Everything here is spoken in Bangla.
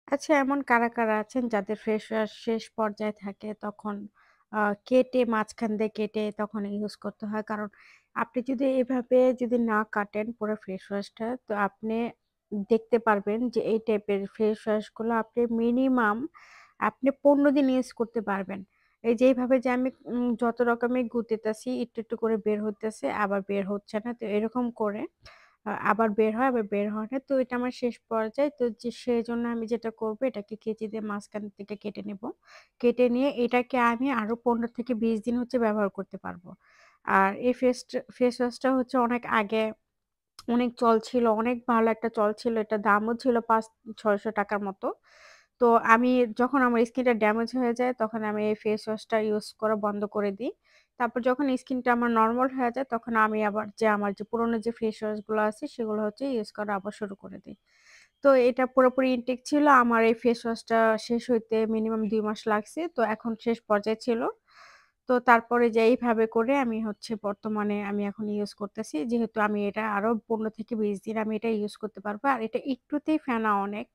আচ্ছা, এমন কারা আছেন যাদের ফেস ওয়াশ শেষ পর্যায়ে থাকে তখন আ কেটে মাঝখান দিয়ে কেটে তখন ইউজ করতে হয়। কারণ আপনি যদি এভাবে যদি না কাটেন পুরো ফেস ওয়াশটা তো আপনি দেখতে পারবেন যে এই টাইপের ফেস ওয়াশ গুলো আপনি মিনিমাম আপনি ১৫ দিন ইউজ করতে পারবেন। এই যে এইভাবে যে আমি যত রকমের গুতাইতেছি একটু করে বের হইতেছে আবার বের হচ্ছে না। তো এরকম করে আবার বের হয়, আবার বের হয় না। তো এটা আমার শেষ পর্যায়ে। তো যে সেজন্য আমি যেটা করব এটাকে কেচি দিয়ে মাঝখান থেকে কেটে নেব। কেটে নিয়ে এটাকে আমি আরো ১৫ থেকে ২০ দিন হচ্ছে ব্যবহার করতে পারব। আর এই ফেস ওয়াশটা হচ্ছে অনেক আগে অনেক চল ছিল। অনেক ভালো একটা চল ছিল। এটার দামও ছিল ৳৫০০-৬০০ র মতো। তো আমি যখন আমার স্কিনটা ড্যামেজ হয়ে যায় তখন আমি এই ফেস ওয়াশটা ইউজ করা বন্ধ করে দিই। তারপর যখন স্কিনটা আমার নরমাল হয়ে যায় তখন আমি আবার আমার যে পুরনো যে ফেস ওয়াশ গুলো আছে সেগুলো হচ্ছে ইউজ করা আবার শুরু করে দিই। তো এটা পুরোপুরি ইনটেক ছিল। আমার এই ফেস ওয়াশটা শেষ হইতে মিনিমাম ২ মাস লাগছে। তো এখন শেষ পর্যায়ে ছিল। তো তারপরে যে এইভাবে করে আমি হচ্ছে বর্তমানে আমি এখন ইউজ করতেছি। যেহেতু আমি এটা আরো ১৫ থেকে ২০ দিন আমি এটা ইউজ করতে পারবো। আর এটা একটুতেই ফেনা অনেক।